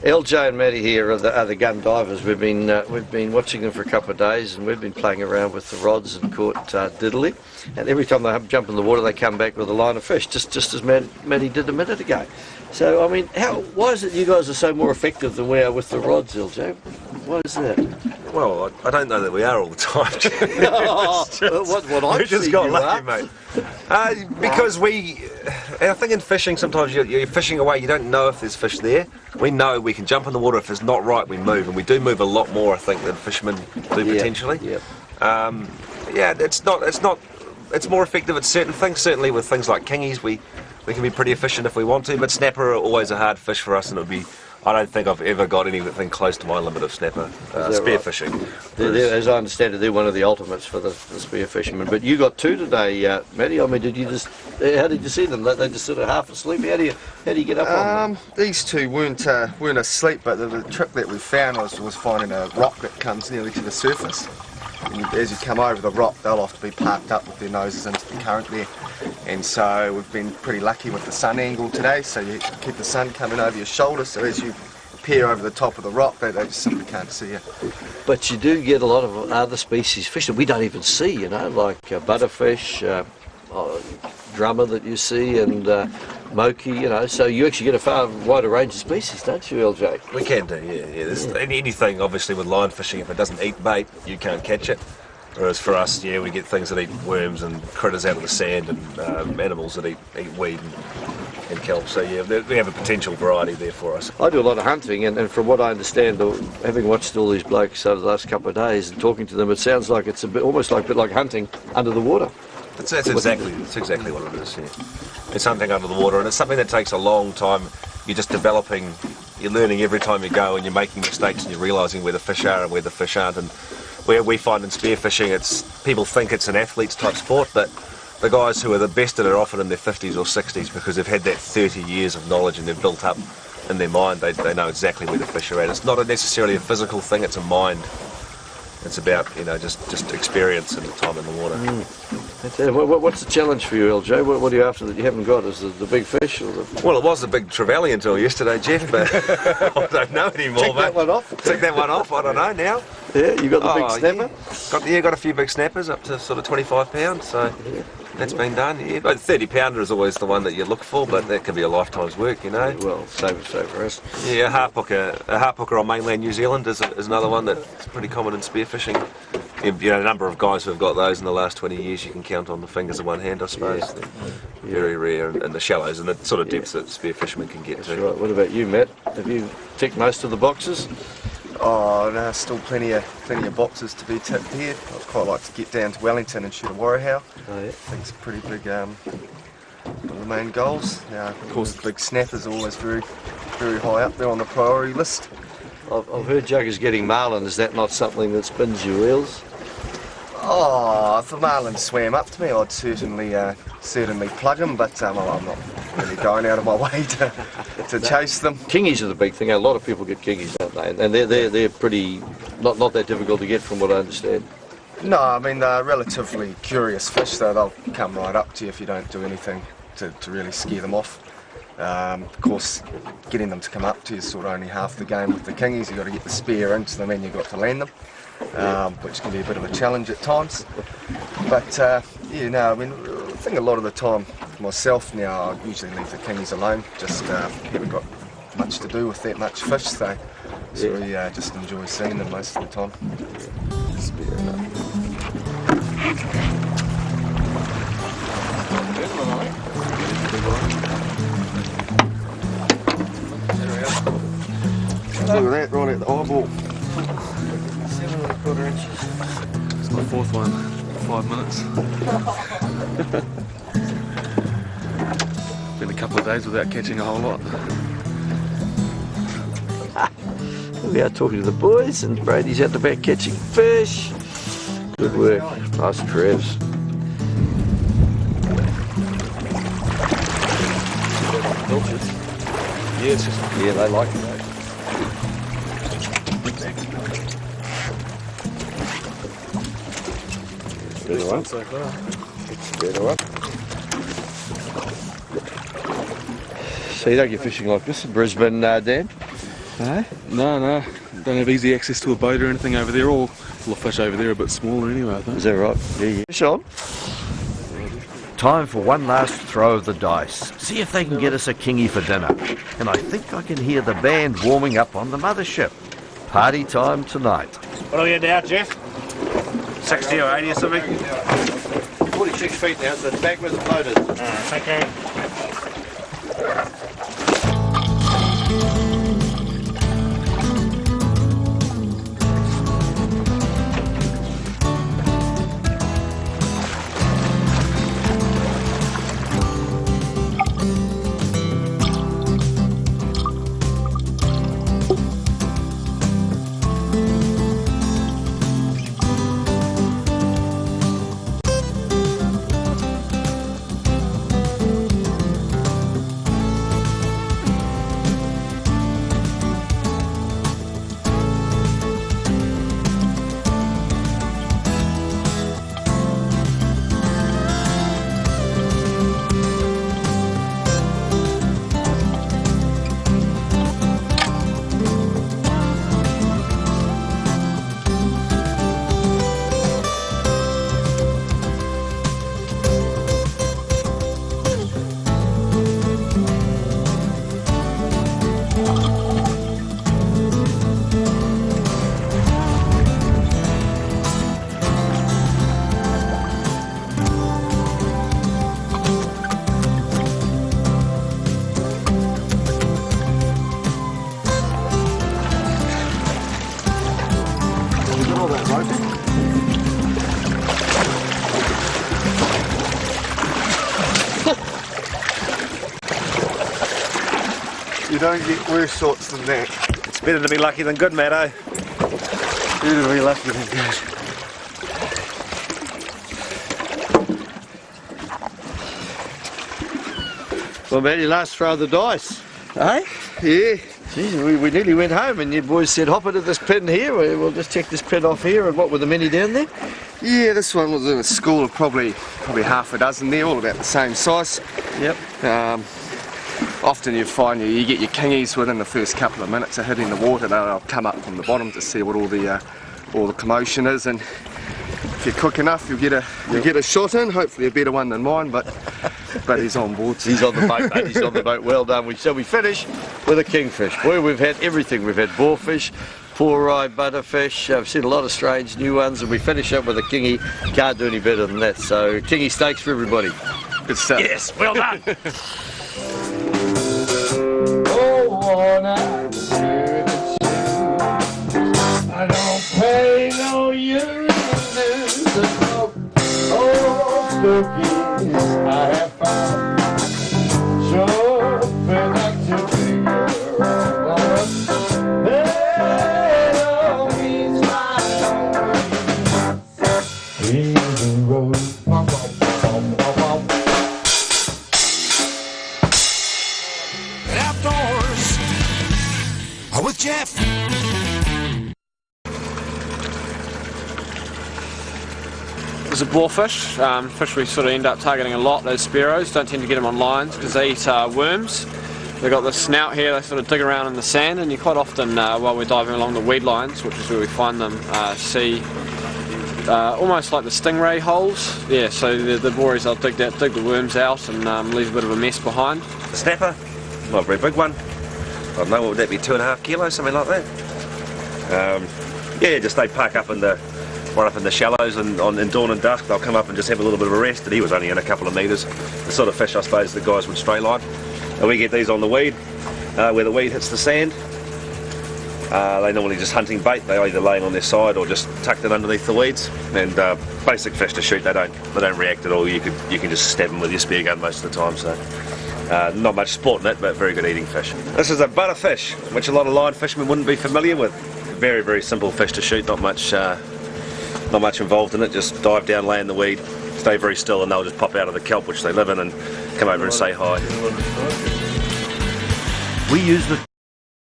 LJ and Matty here are the gun divers. We've been watching them for a couple of days, and we've been playing around with the rods and caught diddly. And every time they jump in the water, they come back with a line of fish, just as Matty did a minute ago. So I mean, why is it you guys are so more effective than we are with the rods, LJ? Why is that? Well, I don't know that we are all the time. We just got lucky, mate. Because I think in fishing sometimes you're fishing away, you don't know if there's fish there. We know we can jump in the water. If it's not right, we move, and we do move a lot more, I think, than fishermen do potentially. Yeah. Yeah, it's more effective at certain things. Certainly with things like kingies, we can be pretty efficient if we want to, but snapper are always a hard fish for us, and I don't think I've ever got anything close to my limit of snapper spear fishing. As I understand it, they're one of the ultimates for the spear fishermen. But you got two today, Matty. I mean, how did you see them? They just sort of half asleep. How do you get up on them? These two weren't asleep, but the trick that we found was finding a rock that comes nearly to the surface. And as you come over the rock, they'll often be parked up with their noses into the current there. And so we've been pretty lucky with the sun angle today, so you keep the sun coming over your shoulder, so as you peer over the top of the rock, they just simply can't see you. But you do get a lot of other species fish that we don't even see, you know, like butterfish, drummer that you see, and moki, you know, so you actually get a far wider range of species, don't you, LJ? We can do, yeah. There's anything, obviously, with line fishing, if it doesn't eat bait, you can't catch it. Whereas for us, yeah, we get things that eat worms and critters out of the sand, and animals that eat weed and kelp. So yeah, we have a potential variety there for us. I do a lot of hunting, and from what I understand, having watched all these blokes over the last couple of days and talking to them, it sounds like it's almost like a bit like hunting under the water. That's exactly what it is. Yeah. It's hunting under the water, and it's something that takes a long time. You're just developing, you're learning every time you go, and you're making mistakes, and you're realising where the fish are and where the fish aren't. And where we find in spearfishing, people think it's an athlete's type sport, but the guys who are the best at it are often in their 50s or 60s because they've had that 30 years of knowledge and they've built up in their mind. They know exactly where the fish are at. It's not necessarily a physical thing, it's a mind. It's about, you know, just experience and time in the water. What's the challenge for you, LJ? What are you after that you haven't got? Is the big fish? Or the... Well, it was the big trevally until yesterday, Jeff, but I don't know anymore, Take that one off? Take that one off, I don't know now. Yeah, you got the big snapper? Yeah, got a few big snappers up to sort of 25 pounds, so that's been done. Yeah, but 30 pounder is always the one that you look for, but that can be a lifetime's work, you know. Well, save for us. Yeah, a harp hooker on mainland New Zealand is another one that's pretty common in spearfishing. You know, a number of guys who have got those in the last 20 years, you can count on the fingers of one hand, I suppose. Yeah. Very rare in the shallows and the sort of depths that spear fishermen can get to. Right. What about you, Matt? Have you ticked most of the boxes? Oh no, still plenty of boxes to be ticked here. I'd quite like to get down to Wellington and shoot a warrowhow. Oh yeah. I think it's pretty big. One of the main goals. Now, of course, the big snappers are always very high up there on the priority list. I've heard Juggers getting marlin. Is that not something that spins your wheels? Oh, if a marlin swam up to me, I'd certainly plug him, but I'm not really going out of my way to chase them. Kingies are the big thing. A lot of people get kingies, don't they? And they're pretty not that difficult to get, from what I understand. No, I mean they're relatively curious fish, so they'll come right up to you if you don't do anything to really scare them off. Of course, getting them to come up to you is sort of only half the game with the kingies. You've got to get the spear into them and you've got to land them, which can be a bit of a challenge at times. But yeah, no, I mean, I think a lot of the time myself now, I usually leave the kingies alone. Just haven't got much to do with that much fish, so we just enjoy seeing them most of the time. Look at that, right at the eyeball. 7¼ inches. It's my fourth one, 5 minutes. Been a couple of days without catching a whole lot. We are talking to the boys, and Brady's out the back catching fish. Good work. Nice Trevs. Yeah, they like it. Better one so far. It's a better one. So you don't get fishing like this in Brisbane, Dan? No? No. Don't have easy access to a boat or anything over there. All the fish over there are a bit smaller anyway, I think. Is that right? Yeah. Fish on. Time for one last throw of the dice. See if they can get us a kingy for dinner. And I think I can hear the band warming up on the mothership. Party time tonight. What are we at now, Jeff? 60 or 80 or something? 46 feet now, so it's back where the boat is. Okay. You don't get worse shots than that. It's better to be lucky than good, Matto. Better to be lucky than good. Well, man, your last throw of the dice. Eh? Yeah. Jeez, we nearly went home and you boys said hop into this pin here. We'll just check this pin off here. And what were the many down there? Yeah, this one was in a school of probably half a dozen there, all about the same size. Yep. Often you find you get your kingies within the first couple of minutes of hitting the water. They'll come up from the bottom to see what all the commotion is, and if you're quick enough, you get a shot in. Hopefully a better one than mine, but he's on board. He's on the boat, mate. He's on the boat. Well done. So we finish with a kingfish. Boy, we've had everything. We've had boarfish, poor-eye butterfish. I've seen a lot of strange new ones, and we finish up with a kingy. Can't do any better than that. So kingy steaks for everybody. Good stuff. Yes, well done. I don't pay no unions about all cookies I have found. Sure, feel like to figure out that all means my own. In the road. Outdoors with Jeff. There's a boarfish, fish we sort of end up targeting a lot. Those sparrows don't tend to get them on lines because they eat worms. They've got the snout here, they sort of dig around in the sand, and you quite often, while we're diving along the weed lines, which is where we find them, see almost like the stingray holes. Yeah, so the bories, they'll dig the worms out and leave a bit of a mess behind. The snapper, not a very big one. I don't know, what would that be, 2.5 kilos, something like that? Yeah, just they park up in the right up in the shallows, and in dawn and dusk they'll come up and just have a little bit of a rest. And he was only in a couple of metres. The sort of fish, I suppose, the guys would straight line. And we get these on the weed, where the weed hits the sand. They normally just hunting bait. They're either laying on their side or just tucked in underneath the weeds. And basic fish to shoot. They don't react at all. You can just stab them with your spear gun most of the time. So. Not much sport in it, but very good eating fish. This is a butterfish, which a lot of line fishermen wouldn't be familiar with. Very, very simple fish to shoot, not much involved in it. Just dive down, lay in the weed, stay very still, and they'll just pop out of the kelp which they live in and come over and say hi. We use the